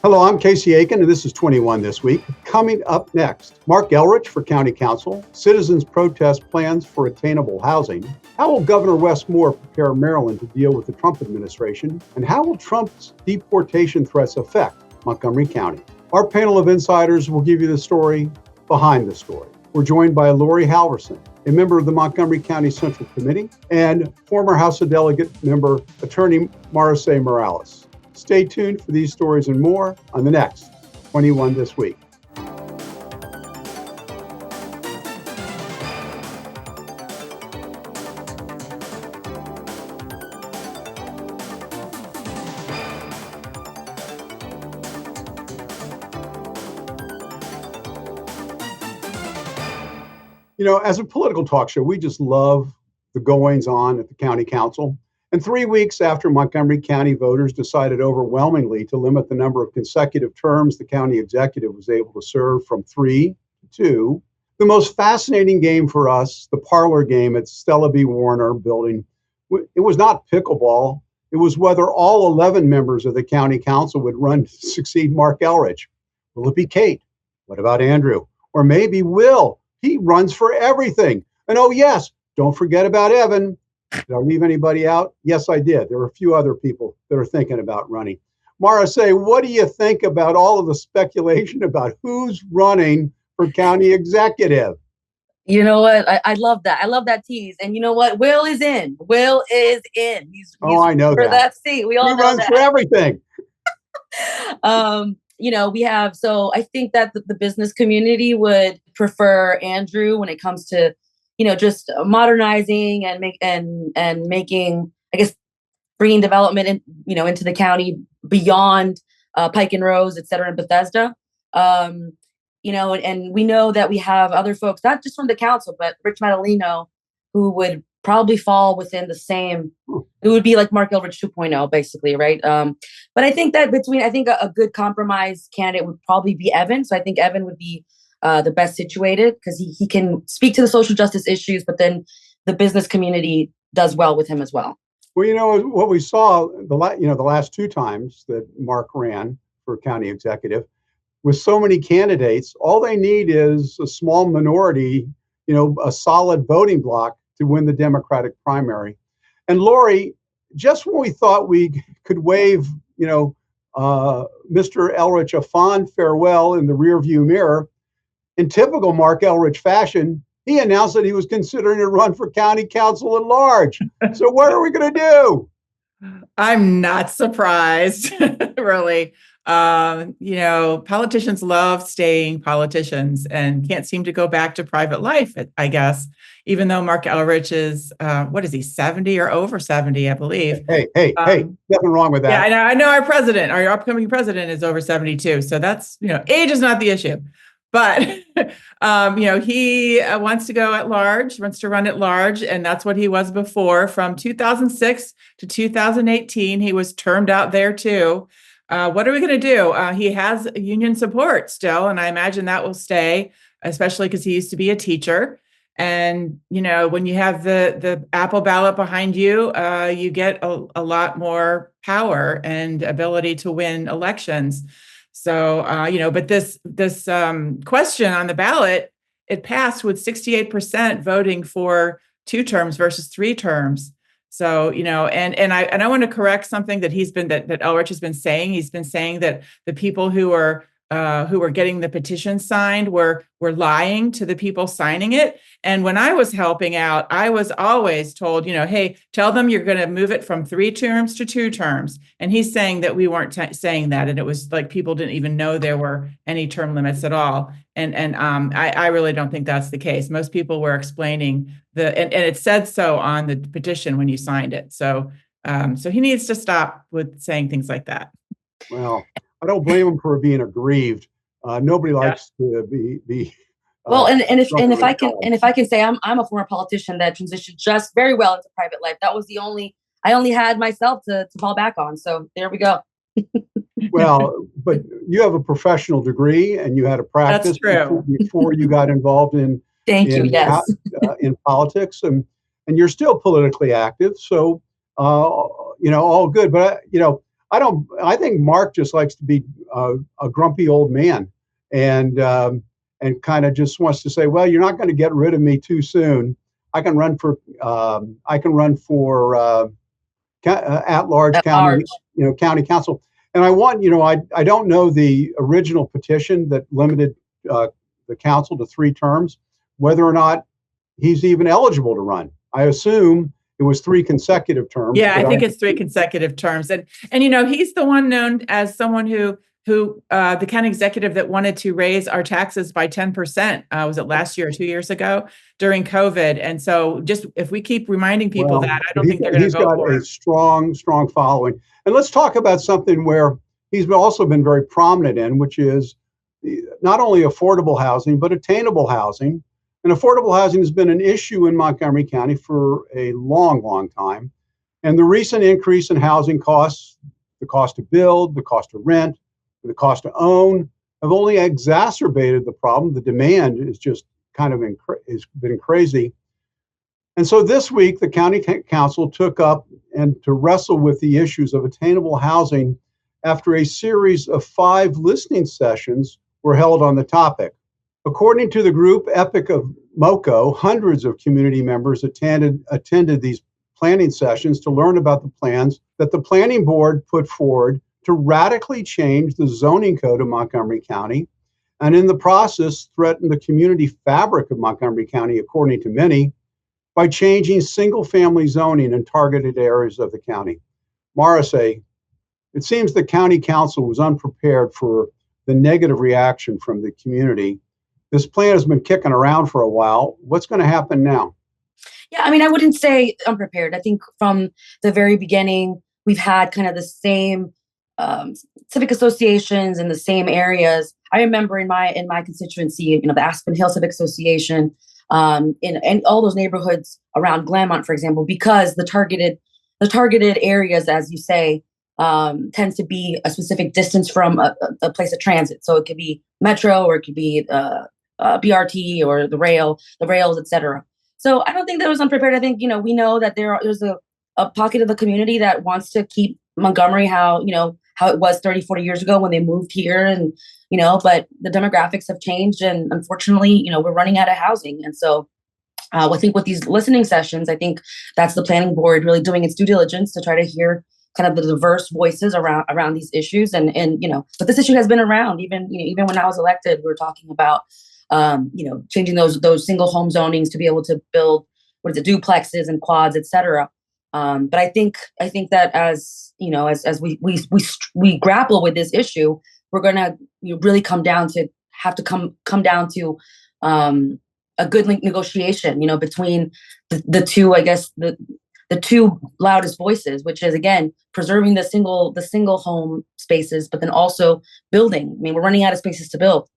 Hello, I'm Casey Aiken, and this is 21 This Week. Coming up next, Marc Elrich for County Council, citizens protest plans for attainable housing. How will Governor Wes Moore prepare Maryland to deal with the Trump administration? And how will Trump's deportation threats affect Montgomery County? Our panel of insiders will give you the story behind the story. We're joined by Laurie Halverson, a member of the Montgomery County Central Committee, and former House of Delegate member, attorney Maricé Morales. Stay tuned for these stories and more on the next 21 This Week. You know, as a political talk show, we just love the goings on at the county council. And 3 weeks after Montgomery County voters decided overwhelmingly to limit the number of consecutive terms the county executive was able to serve from 3 to 2, the most fascinating game for us, the parlor game at Stella B. Warner building, it was not pickleball. It was whether all 11 members of the county council would run to succeed Marc Elrich. Will it be Kate? What about Andrew? Or maybe Will? He runs for everything. And oh yes, don't forget about Evan. Did I leave anybody out? Yes, I did. There are a few other people that are thinking about running. Maricé, what do you think about all of the speculation about who's running for county executive? You know what? I love that. I love that tease. And you know what? Will is in. Will is in. He's I know for that seat. We all he know runs that. for everything. We have. So I think that the business community would prefer Andrew when it comes to, just modernizing and making, I guess, bringing development into the county beyond Pike and Rose, et cetera, and Bethesda. And we know that we have other folks, not just from the council, but Rich Madaleno, who would probably fall within the same. It would be like Marc Elrich 2.0, basically, right? But I think that a good compromise candidate would probably be Evan. So I think Evan would be the best situated because he can speak to the social justice issues, but then the business community does well with him as well. Well, what we saw the last 2 times that Marc ran for county executive, with so many candidates, all they need is a small minority, a solid voting bloc to win the Democratic primary. And Laurie, just when we thought we could wave, Mr. Elrich a fond farewell in the rearview mirror, in typical Marc Elrich fashion, he announced that he was considering a run for county council at large. So what are we going to do? I'm not surprised, really. Politicians love staying politicians and can't seem to go back to private life, I guess, even though Marc Elrich is, 70 or over 70, I believe. Hey, nothing wrong with that. Yeah, I know our upcoming president is over 72. So that's, age is not the issue. But, he wants to go at large, wants to run at large. And that's what he was before. From 2006 to 2018, he was termed out there, too. What are we going to do? He has union support still, and I imagine that will stay, especially because he used to be a teacher. And, when you have the Apple ballot behind you, you get a lot more power and ability to win elections. So, but this question on the ballot, it passed with 68% voting for 2 terms versus 3 terms. So, and I want to correct something that that Elrich has been saying. He's been saying that the people who were getting the petition signed were lying to the people signing it. And when I was helping out, I was always told, hey, tell them you're going to move it from 3 terms to 2 terms. And he's saying that we weren't saying that. And it was like people didn't even know there were any term limits at all. And I really don't think that's the case. Most people were explaining and it said so on the petition when you signed it. So he needs to stop with saying things like that. Well, I don't blame him for being aggrieved. Nobody likes to be. Well, and if I can say, I'm a former politician that transitioned just very well into private life. That was I only had myself to fall back on. So there we go. Well, but you have a professional degree and you had a practice before you got involved in in politics, and you're still politically active. So all good. But I think Marc just likes to be a grumpy old man, and kind of just wants to say, well, you're not going to get rid of me too soon. I can run for at-large At county, large. county council. And I want, I don't know the original petition that limited the council to 3 terms, whether or not he's even eligible to run. I assume it was 3 consecutive terms. Yeah, I think it's 3 consecutive terms. And he's the one known as someone who the county executive that wanted to raise our taxes by 10%. Was it last year or 2 years ago during COVID? And so just if we keep reminding people that, I don't think they're going to go for it. He's got a strong following. And let's talk about something where he's also been very prominent in, which is not only affordable housing, but attainable housing. And affordable housing has been an issue in Montgomery County for a long, long time. And the recent increase in housing costs, the cost to build, the cost to rent, the cost to own, have only exacerbated the problem. The demand is just kind of has been crazy. And so this week, the county council took up and to wrestle with the issues of attainable housing after a series of 5 listening sessions were held on the topic. According to the group Epic of MoCo, hundreds of community members attended these planning sessions to learn about the plans that the planning board put forward to radically change the zoning code of Montgomery County, and in the process threaten the community fabric of Montgomery County, according to many, by changing single-family zoning in targeted areas of the county. Maricé, it seems the county council was unprepared for the negative reaction from the community. This plan has been kicking around for a while. What's going to happen now? Yeah, I mean, I wouldn't say unprepared. I think from the very beginning, we've had kind of the same civic associations in the same areas. I remember in my constituency, the Aspen Hill Civic Association, in all those neighborhoods around Glenmont, for example, because the targeted areas, as you say, tends to be a specific distance from a place of transit. So it could be metro, or it could be BRT, or the rails, etc. So I don't think that was unprepared. I think we know that there's a pocket of the community that wants to keep Montgomery how it was 30, 40 years ago when they moved here, and but the demographics have changed, and unfortunately, we're running out of housing. And so I think with these listening sessions, I think that's the planning board really doing its due diligence to try to hear kind of the diverse voices around these issues. And but this issue has been around even when I was elected. We were talking about changing those single home zonings to be able to build duplexes and quads, etc. But I think that as we grapple with this issue, we're going to really come down to a good negotiation, between the two, I guess, the two loudest voices, which is, again, preserving the single home spaces, but then also building. I mean, we're running out of spaces to build.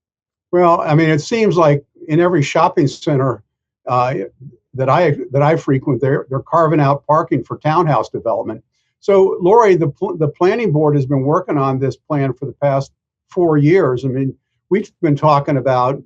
Well, I mean, it seems like in every shopping center that I frequent, they're carving out parking for townhouse development. So, Laurie, the planning board has been working on this plan for the past 4 years. I mean, we've been talking about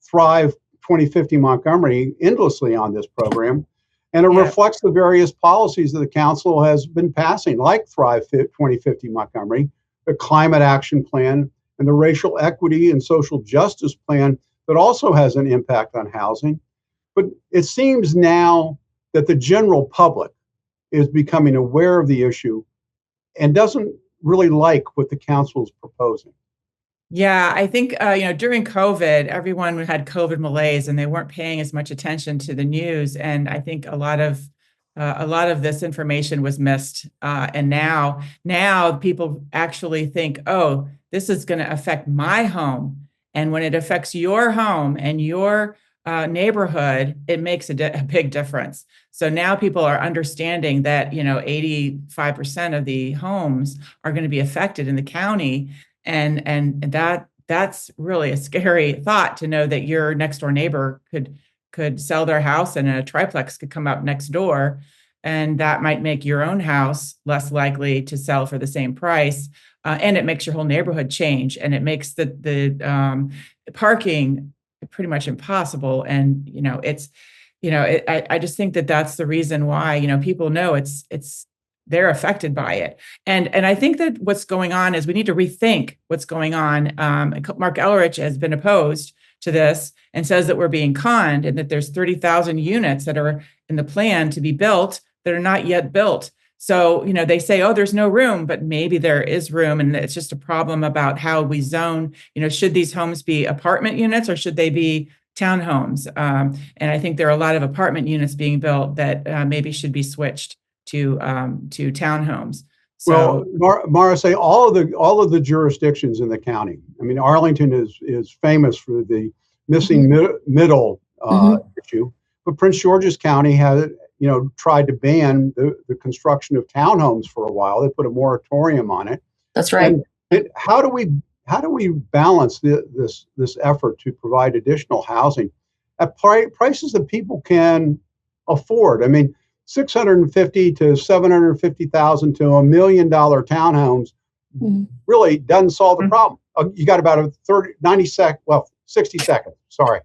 Thrive 2050 Montgomery endlessly on this program, and it reflects the various policies that the council has been passing, like Thrive 2050 Montgomery, the climate action plan, and the racial equity and social justice plan that also has an impact on housing. But it seems now that the general public is becoming aware of the issue and doesn't really like what the council is proposing. Yeah, I think, during COVID, everyone had COVID malaise and they weren't paying as much attention to the news. And I think a lot of this information was missed. And now people actually think, oh, this is going to affect my home. And when it affects your home and your neighborhood, it makes a big difference. So now people are understanding that, 85% of the homes are going to be affected in the county. And that's really a scary thought, to know that your next door neighbor could sell their house and a triplex could come up next door. And that might make your own house less likely to sell for the same price. And it makes your whole neighborhood change, and it makes the parking pretty much impossible. And, I just think that that's the reason why, people know it's they're affected by it. And I think that what's going on is we need to rethink what's going on. Marc Elrich has been opposed to this and says that we're being conned and that there's 30,000 units that are in the plan to be built that are not yet built. So, they say, oh, there's no room, but maybe there is room. And it's just a problem about how we zone, should these homes be apartment units or should they be townhomes? And I think there are a lot of apartment units being built that maybe should be switched to townhomes. So, well, Maricé, all of the jurisdictions in the county. I mean, Arlington is famous for the missing middle issue, but Prince George's County has tried to ban the construction of townhomes for a while. They put a moratorium on it. That's right. And how do we balance this effort to provide additional housing at prices that people can afford? I mean, $650,000 to $750,000 to $1 million townhomes really doesn't solve the problem. You got about 60 seconds. Sorry.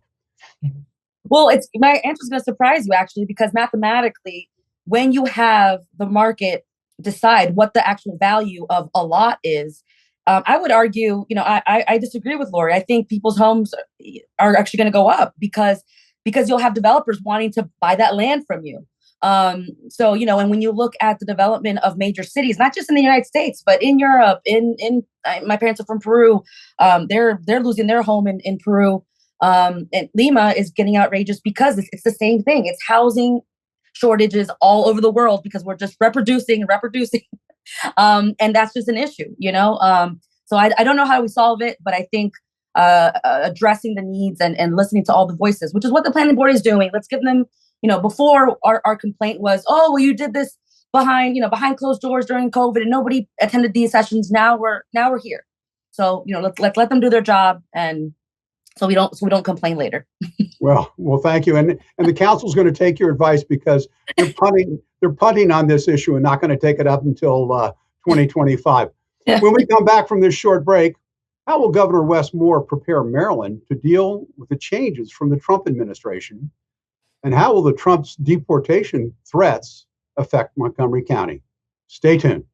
Well, my answer is going to surprise you, actually, because mathematically, when you have the market decide what the actual value of a lot is, I would argue, I disagree with Laurie. I think people's homes are actually going to go up because you'll have developers wanting to buy that land from you. So, and when you look at the development of major cities, not just in the United States, but in Europe, my parents are from Peru. They're losing their home in Peru. And Lima is getting outrageous because it's the same thing. It's housing shortages all over the world because we're just reproducing. And that's just an issue, So I don't know how we solve it, but I think addressing the needs and listening to all the voices, which is what the planning board is doing. Let's give them, before our complaint was, oh, well, you did this behind closed doors during COVID and nobody attended these sessions. Now we're here. So, let's let them do their job and so we don't complain later. Well, thank you. And the council's going to take your advice because they're punting on this issue and not going to take it up until 2025. Yeah. When we come back from this short break, how will Governor Wes Moore prepare Maryland to deal with the changes from the Trump administration? And how will the Trump's deportation threats affect Montgomery County? Stay tuned.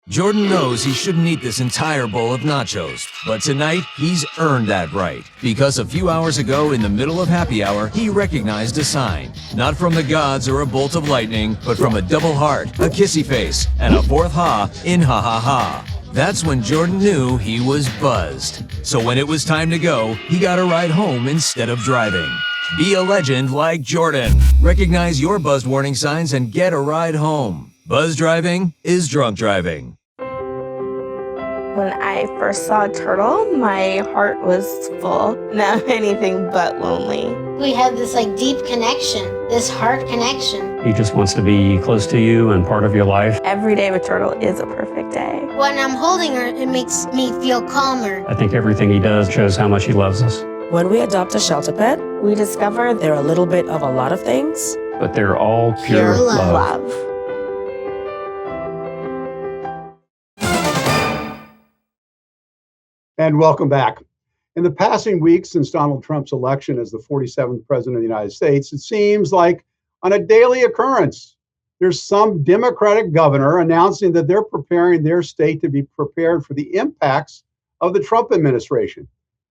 Jordan knows he shouldn't eat this entire bowl of nachos, but tonight he's earned that right. Because a few hours ago, in the middle of happy hour, he recognized a sign. Not from the gods or a bolt of lightning, but from a double heart, a kissy face, and a fourth ha in ha ha ha. That's when Jordan knew he was buzzed. So when it was time to go, he got a ride home instead of driving. Be a legend like Jordan. Recognize your buzzed warning signs and get a ride home. Buzz driving is drunk driving. When I first saw a turtle, my heart was full. Now anything but lonely. We have this deep connection, this heart connection. He just wants to be close to you and part of your life. Every day with turtle is a perfect day. When I'm holding her, it makes me feel calmer. I think everything he does shows how much he loves us. When we adopt a shelter pet, we discover they're a little bit of a lot of things, but they're all pure love. And welcome back. In the passing weeks since Donald Trump's election as the 47th president of the United States, it seems like on a daily occurrence, there's some Democratic governor announcing that they're preparing their state to be prepared for the impacts of the Trump administration.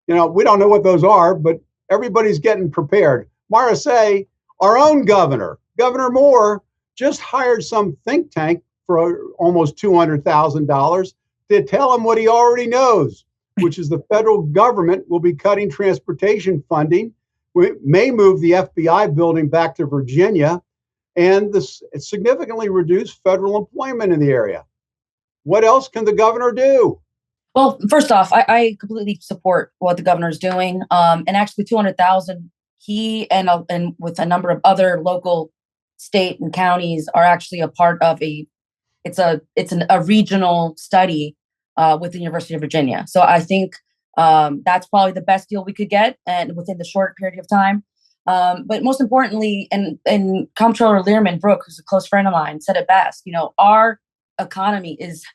We don't know what those are, but everybody's getting prepared. Maricé, our own governor, Governor Moore, just hired some think tank for almost $200,000 to tell him what he already knows, which is the federal government will be cutting transportation funding. We may move the FBI building back to Virginia and significantly reduce federal employment in the area. What else can the governor do? Well, first off, I completely support what the governor's doing. And actually 200,000, he and with a number of other local, state and counties are actually a part of a regional study with the University of Virginia. So I think that's probably the best deal we could get and within the short period of time. But most importantly, and Comptroller Learman Brooke, who's a close friend of mine, said it best, our economy is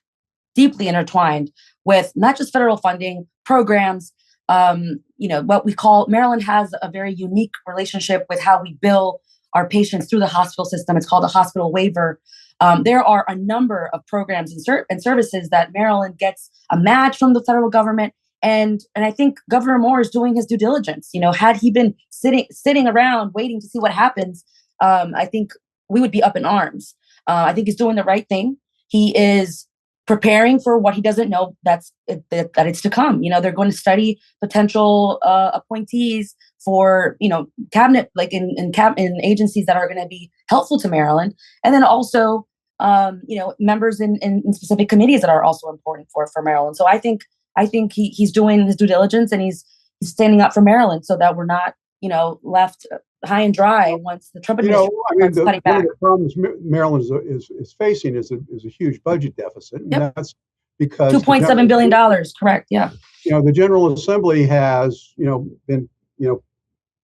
deeply intertwined with not just federal funding programs. What we call Maryland has a very unique relationship with how we bill our patients through the hospital system. It's called a hospital waiver. There are a number of programs and services that Maryland gets a match from the federal government. And I think Governor Moore is doing his due diligence. Had he been sitting around waiting to see what happens, I think we would be up in arms. I think he's doing the right thing. He is preparing for what he doesn't know that it's to come. They're going to study potential appointees for cabinet, like in agencies that are going to be helpful to Maryland, and then also members in specific committees that are also important for Maryland. So I think he's doing his due diligence, and he's standing up for Maryland so that we're not left high and dry once the Trump administration starts cutting back. One of the problems Maryland is facing is a huge budget deficit, and that's because $2.7 billion. Correct. Yeah. The General Assembly has been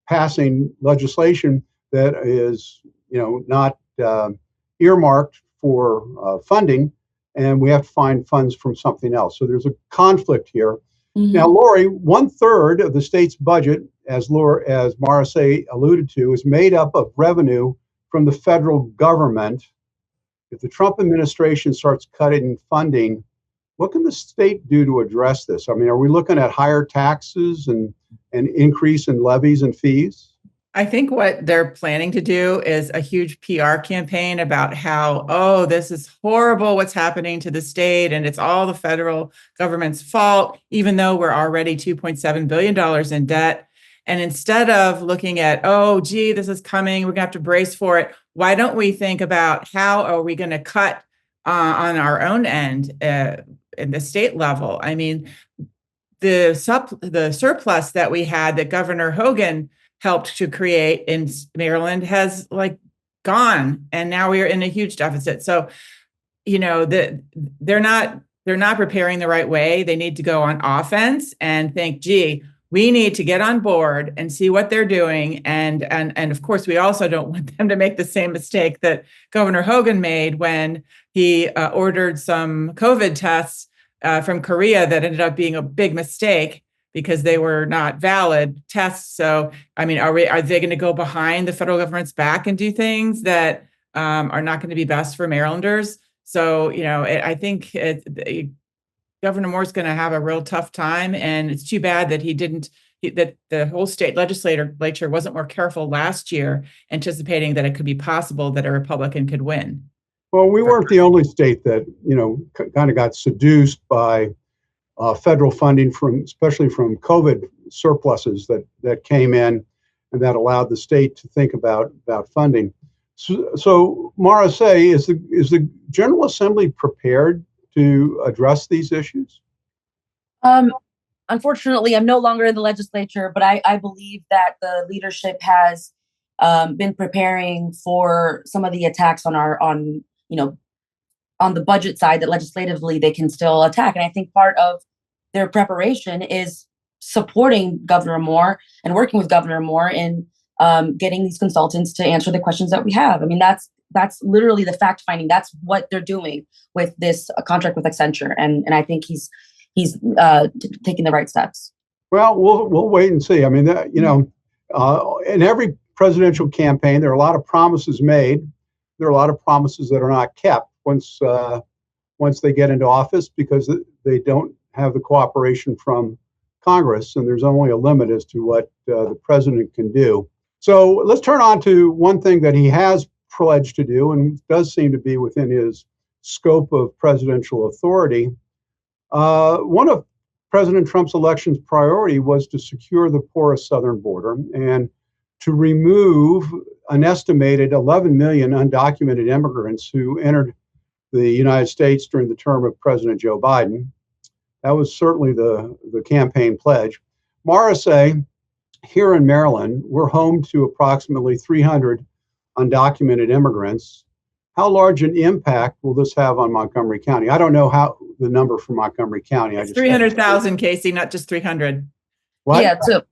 passing legislation that is not earmarked for funding, and we have to find funds from something else. So there's a conflict here. Mm-hmm. Now, Laurie, 1/3 of the state's budget, as Maricé alluded to, is made up of revenue from the federal government. If the Trump administration starts cutting funding, what can the state do to address this? I mean, are we looking at higher taxes and an increase in levies and fees? I think what they're planning to do is a huge PR campaign about how, this is horrible what's happening to the state, and it's all the federal government's fault, even though we're already $2.7 billion in debt. And instead of looking at, this is coming, we're going to have to brace for it, why don't we think about how are we going to cut on our own end in the state level? I mean, the surplus that we had that Governor Hogan helped to create in Maryland has gone, and now we are in a huge deficit. So, they're not preparing the right way. They need to go on offense and think, we need to get on board and see what they're doing. And of course, we also don't want them to make the same mistake that Governor Hogan made when he ordered some COVID tests from Korea that ended up being a big mistake because they were not valid tests. So, I mean, are they going to go behind the federal government's back and do things that are not going to be best for Marylanders? So, I think Governor Moore's going to have a real tough time, and it's too bad that that the whole state legislature wasn't more careful last year, anticipating that it could be possible that a Republican could win. Well, we weren't the only state that, kind of got seduced by federal funding especially from COVID surpluses that came in, and that allowed the state to think about funding. So Maricé, is the General Assembly prepared to address these issues? Unfortunately, I'm no longer in the legislature, but I believe that the leadership has been preparing for some of the attacks on the budget side that legislatively they can still attack. And I think part of their preparation is supporting Governor Moore and working with Governor Moore in getting these consultants to answer the questions that we have. I mean, that's literally the fact finding. That's what they're doing with this contract with Accenture, and I think he's taking the right steps. Well, we'll wait and see. I mean, in every presidential campaign, there are a lot of promises made. There are a lot of promises that are not kept once they get into office, because they don't have the cooperation from Congress, and there's only a limit as to what the president can do. So let's turn on to one thing that he has pledged to do, and does seem to be within his scope of presidential authority. One of President Trump's election's priority was to secure the porous southern border and to remove an estimated 11 million undocumented immigrants who entered the United States during the term of President Joe Biden. That was certainly the campaign pledge. Maricé, here in Maryland, we're home to approximately 300 undocumented immigrants. How large an impact will this have on Montgomery County? I don't know the number for Montgomery County. It's 300,000, Casey, not just 300. What? Yeah, so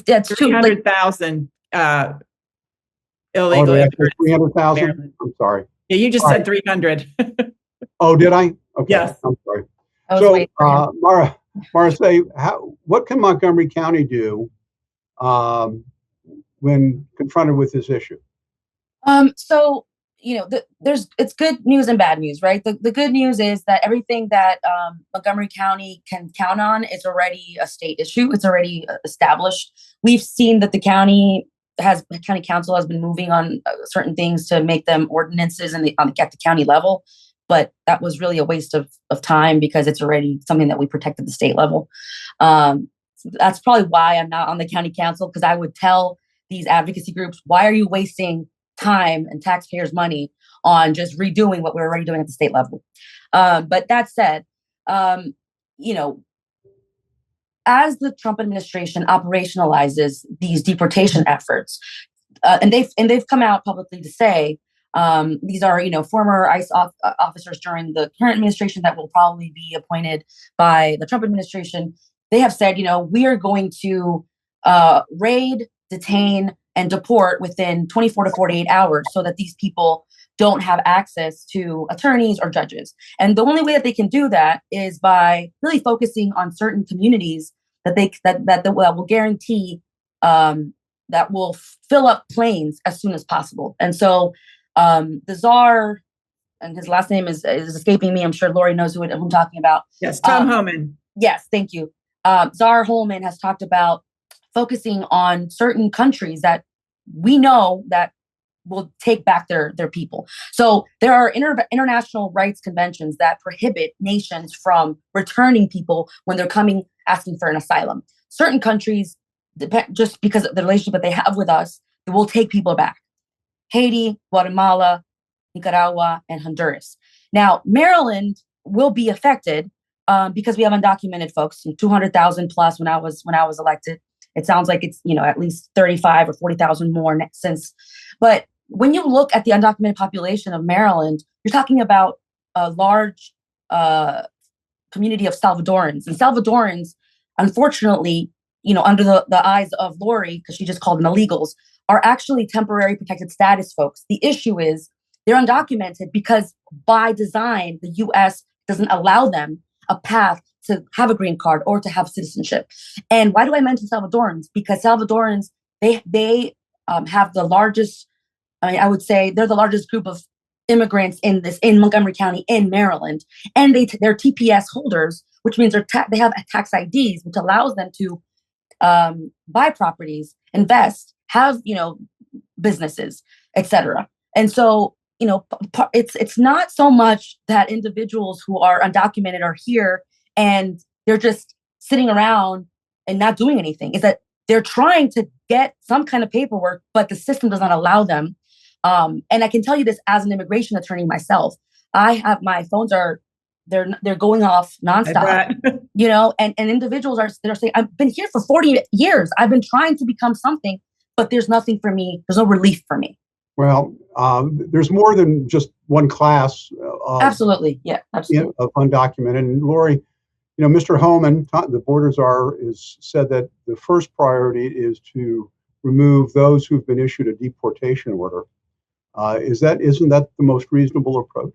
that's 300,000 illegal immigrants. 300,000? I'm sorry. Yeah, you just said 300. Oh, did I? Okay. Yes. I'm sorry. So, Maricé, what can Montgomery County do when confronted with this issue? So, it's good news and bad news, right? The good news is that everything that Montgomery County can count on is already a state issue. It's already established. We've seen that the county council has been moving on certain things to make them ordinances at the county level, but that was really a waste of time because it's already something that we protect at the state level. That's probably why I'm not on the county council, because I would tell these advocacy groups, why are you wasting time and taxpayers' money on just redoing what we're already doing at the state level? But that said, as the Trump administration operationalizes these deportation efforts, and they've come out publicly to say these are former ICE officers during the current administration that will probably be appointed by the Trump administration. They have said, we are going to raid, detain, and deport within 24 to 48 hours so that these people don't have access to attorneys or judges. And the only way that they can do that is by really focusing on certain communities that will guarantee that will fill up planes as soon as possible. And so the czar, and his last name is escaping me. I'm sure Laurie knows who I'm talking about. Yes, Tom Homan. Yes, thank you. Czar Holman has talked about focusing on certain countries that we know that will take back their people. So there are international rights conventions that prohibit nations from returning people when they're coming asking for an asylum. Certain countries, just because of the relationship that they have with us, will take people back. Haiti, Guatemala, Nicaragua, and Honduras. Now, Maryland will be affected because we have undocumented folks, 200,000 plus when I was elected. It sounds like it's, at least 35 or 40,000 more since. But when you look at the undocumented population of Maryland, you're talking about a large community of Salvadorans. And Salvadorans, unfortunately, under the eyes of Laurie, because she just called them illegals, are actually temporary protected status folks. The issue is they're undocumented because by design, the U.S. doesn't allow them a path to have a green card or to have citizenship. And why do I mention Salvadorans? Because Salvadorans, they have the largest, I would say they're the largest group of immigrants in Montgomery County in Maryland. And they're TPS holders, which means they have tax IDs, which allows them to buy properties, invest, have, businesses, etc. And so, it's not so much that individuals who are undocumented are here and they're just sitting around and not doing anything. Is that they're trying to get some kind of paperwork, but the system does not allow them. And I can tell you this as an immigration attorney myself. I have my phones they're going off nonstop, and individuals they're saying, I've been here for 40 years. I've been trying to become something, but there's nothing for me. There's no relief for me. Well, there's more than just one class. Absolutely. Yeah, absolutely. Of undocumented. And Laurie, Mr. Homan, the border czar, has said that the first priority is to remove those who've been issued a deportation order. Isn't that the most reasonable approach?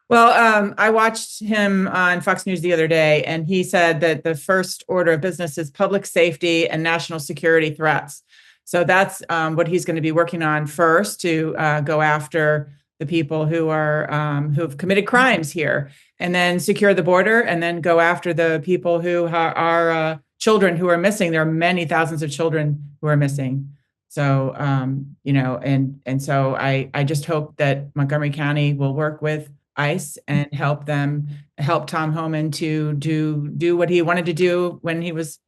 Well, I watched him on Fox News the other day, and he said that the first order of business is public safety and national security threats. So that's what he's going to be working on first, to go after the people who've committed crimes here, and then secure the border, and then go after the people who are children who are missing. There are many thousands of children who are missing. So, and so I just hope that Montgomery County will work with ICE and help Tom Homan to do what he wanted to do when he was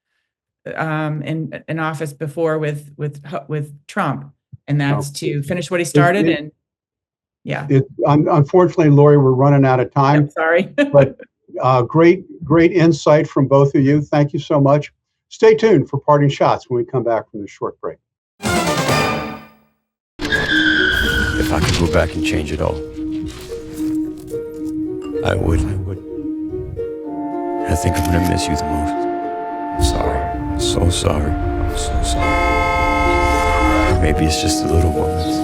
in office before with Trump, and that's to finish what he started. Unfortunately, Laurie, we're running out of time. I'm sorry, but great insight from both of you. Thank you so much. Stay tuned for parting shots when we come back from this short break. If I could go back and change it all, I would. I think I'm gonna miss you the most. I'm sorry. I'm so sorry. I'm so sorry. Maybe it's just the little moments.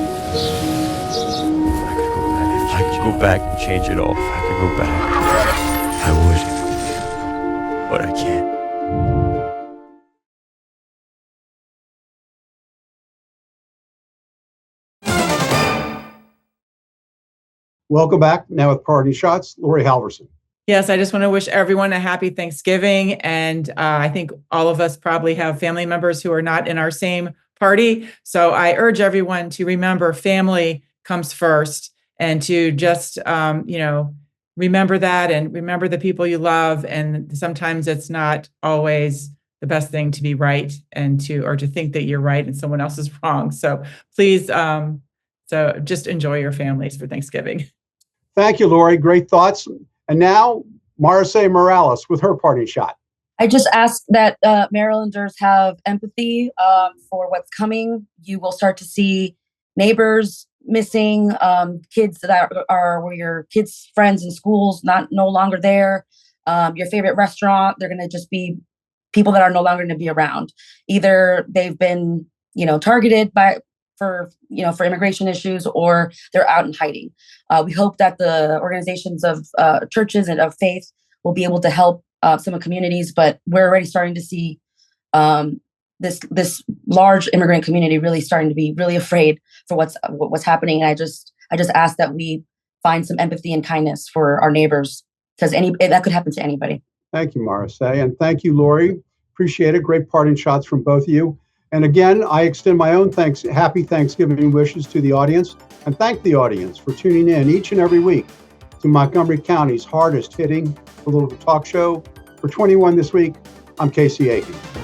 If I could go back and change it all, if I could go back, I would. But I can't. Welcome back. Now with parting shots, Laurie Halverson. Yes, I just want to wish everyone a happy Thanksgiving. And I think all of us probably have family members who are not in our same party. So I urge everyone to remember family comes first, and to just, remember that and remember the people you love. And sometimes it's not always the best thing to be right and to think that you're right and someone else is wrong. So please, so just enjoy your families for Thanksgiving. Thank you, Laurie. Great thoughts. And now, Maricé Morales with her parting shot. I just ask that Marylanders have empathy for what's coming. You will start to see neighbors missing, kids that were your kids' friends in schools no longer there. Your favorite restaurant, they're going to just be people that are no longer going to be around. Either they've been, targeted for immigration issues, or they're out in hiding. We hope that the organizations of churches and of faith will be able to help some communities, but we're already starting to see this large immigrant community really starting to be really afraid for what's happening. And I just ask that we find some empathy and kindness for our neighbors, because that could happen to anybody. Thank you, Maricé, and thank you, Laurie. Appreciate it. Great parting shots from both of you. And again, I extend my own happy Thanksgiving wishes to the audience, and thank the audience for tuning in each and every week to Montgomery County's hardest hitting political talk show. For 21 this week, I'm Casey Aiken.